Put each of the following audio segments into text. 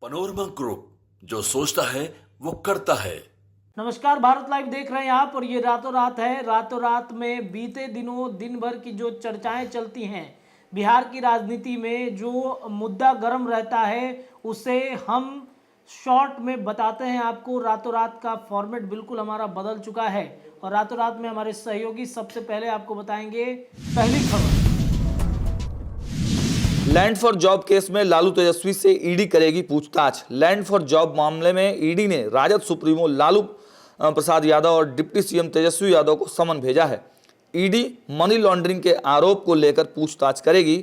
Panorama group, जो सोचता है वो करता है। नमस्कार, भारत लाइव देख रहे हैं आप और ये रातों रात है। रातों रात में बीते दिनों दिन भर की जो चर्चाएं चलती हैं बिहार की राजनीति में, जो मुद्दा गर्म रहता है उसे हम शॉर्ट में बताते हैं आपको। रातों रात का फॉर्मेट बिल्कुल हमारा बदल चुका है और रातों रात में हमारे सहयोगी सबसे पहले आपको बताएंगे पहली खबर। लैंड फॉर जॉब केस में लालू तेजस्वी से ईडी करेगी पूछताछ। लैंड फॉर जॉब मामले में ईडी ने राजद सुप्रीमो लालू प्रसाद यादव और डिप्टी सीएम तेजस्वी यादव को समन भेजा है। ईडी मनी लॉन्ड्रिंग के आरोप को लेकर पूछताछ करेगी।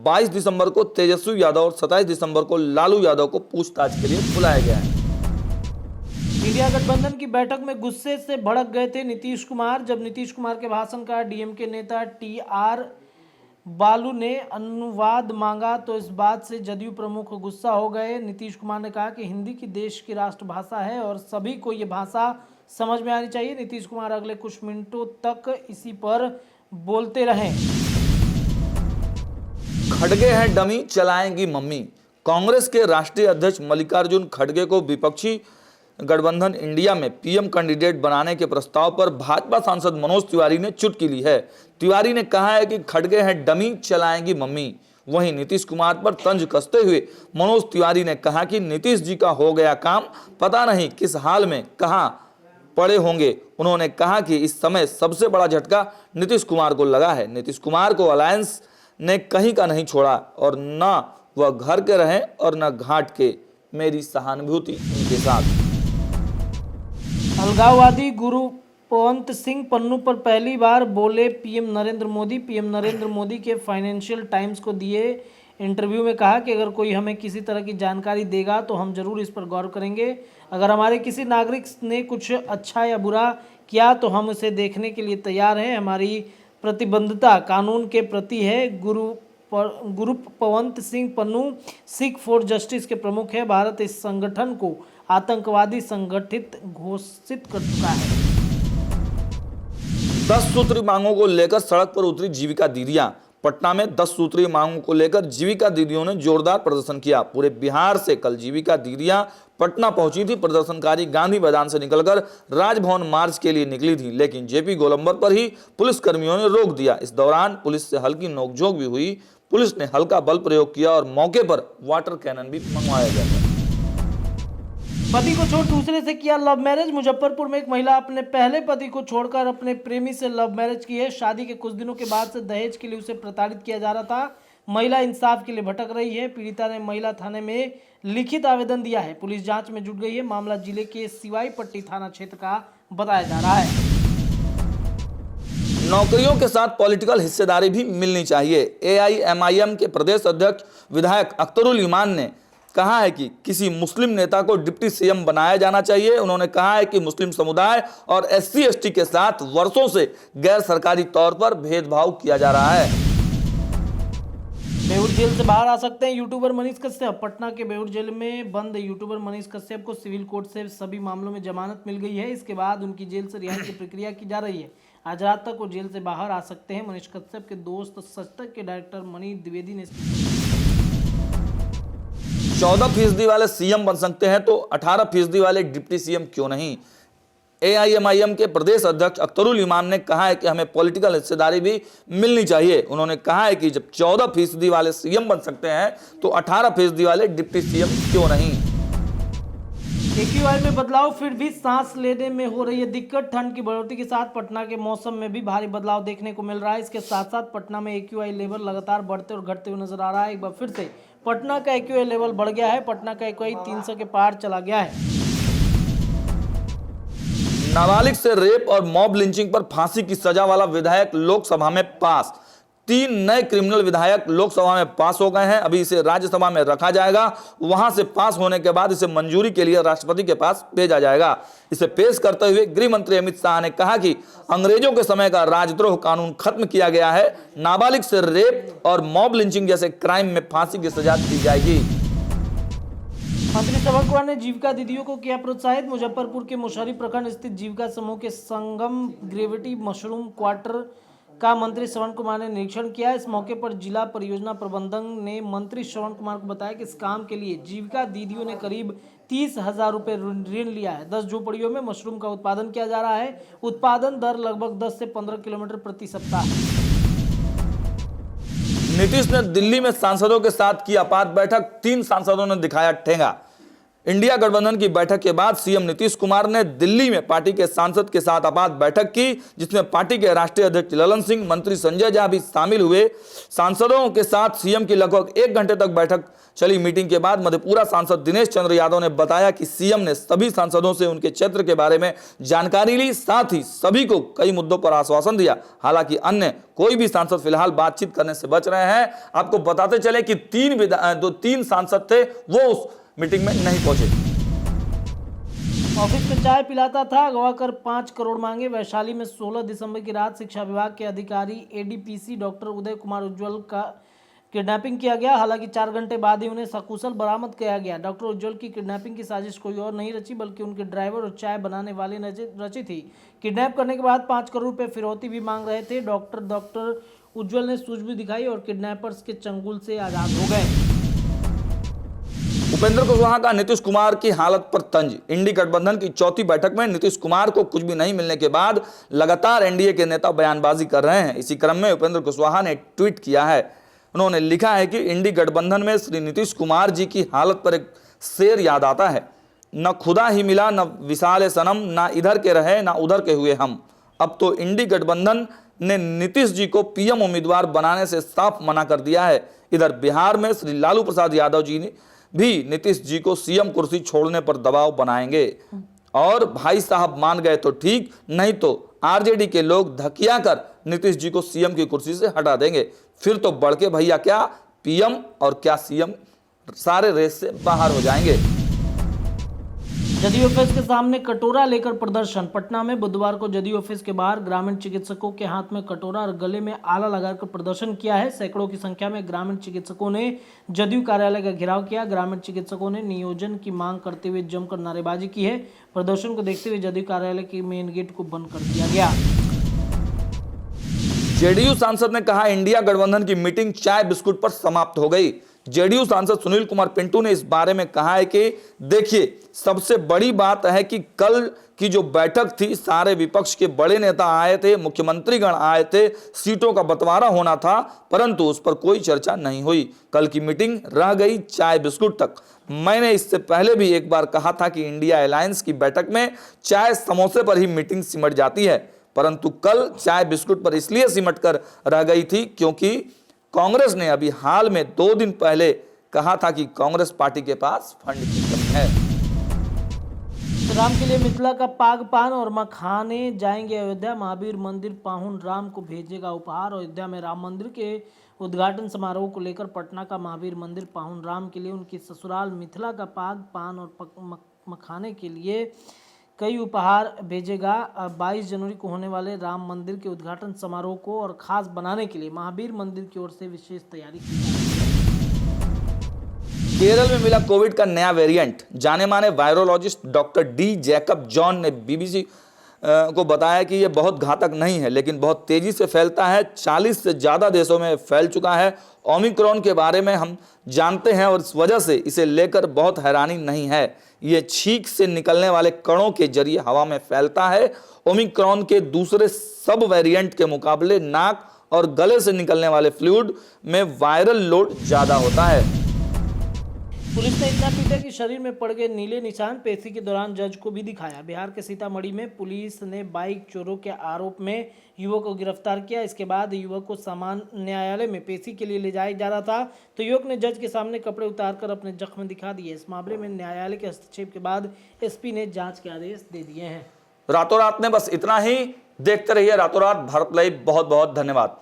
22 दिसंबर को तेजस्वी यादव और 27 दिसंबर को लालू यादव को पूछताछ के लिए बुलाया गया है। इंडिया गठबंधन की बैठक में गुस्से से भड़क गए थे नीतीश कुमार। जब नीतीश कुमार के भाषण का डीएमके नेता टीआर बालू ने अनुवाद मांगा तो इस बात से जदयू प्रमुख गुस्सा हो गए। नीतीश कुमार ने कहा कि हिंदी की देश की राष्ट्रभाषा है और सभी को ये भाषा समझ में आनी चाहिए। नीतीश कुमार अगले कुछ मिनटों तक इसी पर बोलते रहे। खड़गे हैं डमी, चलाएंगी मम्मी। कांग्रेस के राष्ट्रीय अध्यक्ष मल्लिकार्जुन खड़गे को विपक्षी गठबंधन इंडिया में पीएम कैंडिडेट बनाने के प्रस्ताव पर भाजपा सांसद मनोज तिवारी ने चुटकी ली है। तिवारी ने कहा है कि खड़गे हैं डमी, चलाएंगी मम्मी। वहीं नीतीश कुमार पर तंज कसते हुए मनोज तिवारी ने कहा कि नीतीश जी का हो गया काम, पता नहीं किस हाल में कहां पड़े होंगे। उन्होंने कहा कि इस समय सबसे बड़ा झटका नीतीश कुमार को लगा है। नीतीश कुमार को अलायंस ने कहीं का नहीं छोड़ा और न वह घर के रहे और न घाट के। मेरी सहानुभूति उनके साथ। अलगाववादी गुरुपवंत सिंह पन्नू पर पहली बार बोले पीएम नरेंद्र मोदी। पीएम नरेंद्र मोदी के फाइनेंशियल टाइम्स को दिए इंटरव्यू में कहा कि अगर कोई हमें किसी तरह की जानकारी देगा तो हम जरूर इस पर गौर करेंगे। अगर हमारे किसी नागरिक ने कुछ अच्छा या बुरा किया तो हम उसे देखने के लिए तैयार हैं। हमारी प्रतिबद्धता कानून के प्रति है। गुरुपवंत सिंह पन्नू सिख फॉर जस्टिस के प्रमुख है। भारत इस संगठन को आतंकवादी संगठित घोषित कर चुका है। 10 सूत्री मांगों को लेकर सड़क पर उतरी जीविका दीदियां। पटना में 10 सूत्री मांगों को लेकर जीविका दीदियों ने जोरदार प्रदर्शन किया। पूरे बिहार से कल जीविका दीदियां पटना पहुंची थी। प्रदर्शनकारी गांधी मैदान से निकलकर राजभवन मार्च के लिए निकली थी, लेकिन जेपी गोलंबर पर ही पुलिस कर्मियों ने रोक दिया। इस दौरान पुलिस से हल्की नोकझोंक भी हुई। पुलिस ने हल्का बल प्रयोग किया और मौके पर वाटर कैनन भी मंगवाया गया था। पति को छोड़ दूसरे से किया लव मैरिज। मुजफ्फरपुर में एक महिला अपने पहले पति को छोड़कर अपने प्रेमी से लव मैरिज की है। शादी के कुछ दिनों के बाद से दहेज के लिए उसे प्रताड़ित किया जा रहा था। महिला इंसाफ के लिए भटक रही है। पीड़िता ने महिला थाने में लिखित आवेदन दिया है। पुलिस जांच में जुट गई है। मामला जिले के सिवाई पट्टी थाना क्षेत्र का बताया जा रहा है। नौकरियों के साथ पॉलिटिकल हिस्सेदारी भी मिलनी चाहिए। एआईएमआईएम के प्रदेश अध्यक्ष विधायक अख्तरुल ईमान ने कहा है कि किसी मुस्लिम नेता को डिप्टी सीएम बनाया जाना चाहिए। उन्होंने कहा है कि मुस्लिम समुदाय और एससी एसटी के साथ वर्षों से गैर सरकारी तौर पर भेदभाव किया जा रहा है। बेउर जेल से बाहर आ सकते हैं यूट्यूबर मनीष कश्यप। पटना के बेउर जेल में बंद यूट्यूबर मनीष कश्यप को सिविल कोर्ट से सभी मामलों में जमानत मिल गई है। इसके बाद उनकी जेल से रिहाई की प्रक्रिया की जा रही है। आज रात तक वो जेल से बाहर आ सकते हैं। मनीष कश्यप के दोस्त सच तक के डायरेक्टर मनीष द्विवेदी ने 14% वाले सीएम बन सकते हैं तो 18% वाले डिप्टी सीएम क्यों नहीं। एआईएमआईएम के प्रदेश अध्यक्ष अख्तरुल ईमान ने कहा है कि हमें पॉलिटिकल हिस्सेदारी भी मिलनी चाहिए। उन्होंने कहा है कि जब 14% वाले सीएम बन सकते हैं तो 18% वाले डिप्टी सीएम क्यों नहीं। एक्यूआई में बदलाव, फिर भी सांस लेने में हो रही है दिक्कत। ठंड की बढ़ोतरी के साथ पटना के मौसम में भी भारी बदलाव देखने को मिल रहा है। इसके साथ साथ पटना में एक्यूआई लेवल लगातार बढ़ते और घटते हुए नजर आ रहा है। एक बार फिर से पटना का एक्यूआई लेवल बढ़ गया है। पटना का एक्यूआई 300 के पार चला गया है। नाबालिग से रेप और मॉब लिंचिंग पर फांसी की सजा वाला विधायक लोकसभा में पास। 3 नए क्रिमिनल विधायक लोकसभा में पास हो गए हैं। अभी इसे राज्यसभा में रखा जाएगा। वहां से पास होने के बाद इसे मंजूरी के लिए राष्ट्रपति के पास भेजा जाएगा। इसे पेश करते हुए गृह मंत्री अमित शाह ने कहा कि अंग्रेजों के समय का राजद्रोह कानून खत्म किया गया है। नाबालिग से रेप और मॉब लिंचिंग जैसे क्राइम में फांसी की सजा दी जाएगी। मंत्री श्रवण कुमार ने जीविका दीदियों को किया प्रोत्साहित। मुजफ्फरपुर के मुशहरी प्रखंड स्थित जीविका समूह के संगम ग्रेविटी मशरूम क्वार्टर का मंत्री श्रवण कुमार ने निरीक्षण किया। इस मौके पर जिला परियोजना प्रबंधक ने मंत्री श्रवण कुमार को बताया कि इस काम के लिए जीविका दीदियों ने करीब 30,000 रुपये ऋण लिया है। 10 झोपड़ियों में मशरूम का उत्पादन किया जा रहा है। उत्पादन दर लगभग 10 से 15 किलोमीटर प्रति सप्ताह है। नीतीश ने दिल्ली में सांसदों के साथ की आपात बैठक, 3 सांसदों ने दिखाया ठेंगा। इंडिया गठबंधन की बैठक के बाद सीएम नीतीश कुमार ने दिल्ली में पार्टी के सांसद के साथ आपात बैठक की, जिसमें पार्टी के राष्ट्रीय अध्यक्ष ललन सिंह, मंत्री संजय झा भी शामिल हुए। सांसदों के साथ सीएम की लगभग 1 घंटे तक बैठक चली। मीटिंग के बाद मधेपुरा सांसद दिनेश चंद्र यादव ने बताया कि सीएम ने सभी सांसदों से उनके क्षेत्र के बारे में जानकारी ली, साथ ही सभी को कई मुद्दों पर आश्वासन दिया। हालांकि अन्य कोई भी सांसद फिलहाल बातचीत करने से बच रहे हैं। आपको बताते चले कि 3 सांसद थे, वो उस मीटिंग में नहीं पहुंचे। ऑफिस में चाय पिलाता था, अगवा कर 5 करोड़ मांगे। वैशाली में 16 दिसंबर की रात शिक्षा विभाग के अधिकारी एडीपीसी डॉक्टर उदय कुमार उज्ज्वल का किडनैपिंग किया गया। हालांकि 4 घंटे बाद ही उन्हें सकुशल बरामद किया गया। डॉक्टर उज्ज्वल की किडनैपिंग की साजिश कोई और नहीं रची, बल्कि उनके ड्राइवर और चाय बनाने वाले ने रची थी। किडनैप करने के बाद 5 करोड़ रुपए फिरौती भी मांग रहे थे। डॉक्टर उज्ज्वल ने सूझबूझ दिखाई और किडनैपर्स के चंगुल से आजाद हो गए। उपेंद्र कुशवाहा का नीतीश कुमार की हालत पर तंज। इंडी गठबंधन की चौथी बैठक में नीतीश कुमार को कुछ भी नहीं मिलने के बाद लगातार एनडीए के नेता बयानबाजी कर रहे हैं। इसी क्रम में उपेंद्र कुशवाहा ने ट्वीट किया है। उन्होंने लिखा है कि इंडी गठबंधन में श्री नीतीश कुमार जी की हालत पर एक शेर याद आता है, न खुदा ही मिला न विशाल सनम, ना इधर के रहे ना उधर के हुए हम। अब तो इंडी गठबंधन ने नीतीश जी को पीएम उम्मीदवार बनाने से साफ मना कर दिया है। इधर बिहार में श्री लालू प्रसाद यादव जी ने भी नीतीश जी को सीएम कुर्सी छोड़ने पर दबाव बनाएंगे, और भाई साहब मान गए तो ठीक, नहीं तो आरजेडी के लोग धकिया कर नीतीश जी को सीएम की कुर्सी से हटा देंगे। फिर तो बड़के भैया क्या पीएम और क्या सीएम सारे रेस से बाहर हो जाएंगे। जदयू ऑफिस के सामने कटोरा लेकर प्रदर्शन। पटना में बुधवार को जदयू ऑफिस के बाहर ग्रामीण चिकित्सकों के हाथ में कटोरा और गले में आला लगाकर प्रदर्शन किया है। सैकड़ों की संख्या में ग्रामीण चिकित्सकों ने जदयू कार्यालय का घेराव किया। ग्रामीण चिकित्सकों ने नियोजन की मांग करते हुए जमकर नारेबाजी की है। प्रदर्शन को देखते हुए जदयू कार्यालय के मेन गेट को बंद कर दिया गया। जेडीयू सांसद ने कहा इंडिया गठबंधन की मीटिंग चाय बिस्कुट पर समाप्त हो गई। जेडीयू सांसद सुनील कुमार पिंटू ने इस बारे में कहा है कि देखिए, सबसे बड़ी बात है कि कल की जो बैठक थी, सारे विपक्ष के बड़े नेता आए थे, मुख्यमंत्रीगण आए थे, सीटों का बंटवारा होना था, परंतु उस पर कोई चर्चा नहीं हुई। कल की मीटिंग रह गई चाय बिस्कुट तक। मैंने इससे पहले भी एक बार कहा था कि इंडिया अलायंस की बैठक में चाय समोसे पर ही मीटिंग सिमट जाती है, परंतु कल चाय बिस्कुट पर इसलिए सिमट कर रह गई थी क्योंकि कांग्रेस ने अभी हाल में 2 दिन पहले कहा था कि कांग्रेस पार्टी के पास फंड की कमी है। राम के लिए मिथिला का पाग पान और मखाने जाएंगे अयोध्या। महावीर मंदिर पाहुन राम को भेजेगा उपहार। अयोध्या में राम मंदिर के उद्घाटन समारोह को लेकर पटना का महावीर मंदिर पाहुन राम के लिए उनकी ससुराल मिथिला का पाग पान और मखाने के लिए कई उपहार भेजेगा। 22 जनवरी को होने वाले राम मंदिर के उद्घाटन समारोह को और खास बनाने के लिए महावीर मंदिर की ओर से विशेष तैयारी की जा रही है। केरल में मिला कोविड का नया वेरिएंट। जाने माने virologist doctor D Jacob John ने बीबीसी को बताया कि यह बहुत घातक नहीं है, लेकिन बहुत तेजी से फैलता है। 40 से ज़्यादा देशों में फैल चुका है। ओमिक्रॉन के बारे में हम जानते हैं और इस वजह से इसे लेकर बहुत हैरानी नहीं है। ये छींक से निकलने वाले कणों के जरिए हवा में फैलता है। ओमिक्रॉन के दूसरे सब वेरिएंट के मुकाबले नाक और गले से निकलने वाले फ्लूइड में वायरल लोड ज़्यादा होता है। पुलिस ने इतना पीटा कि शरीर में पड़ गए नीले निशान। पेशी के दौरान जज को भी दिखाया। बिहार के सीतामढ़ी में पुलिस ने बाइक चोरों के आरोप में युवक को गिरफ्तार किया। इसके बाद युवक को सामान्य न्यायालय में पेशी के लिए ले जाया जा रहा था, तो युवक ने जज के सामने कपड़े उतारकर अपने जख्म दिखा दिए। इस मामले में न्यायालय के हस्तक्षेप के बाद एसपी ने जांच के आदेश दे दिए हैं। रातों रात में बस इतना ही। देखते रहिए रातों रात भारत लाइव। बहुत बहुत धन्यवाद।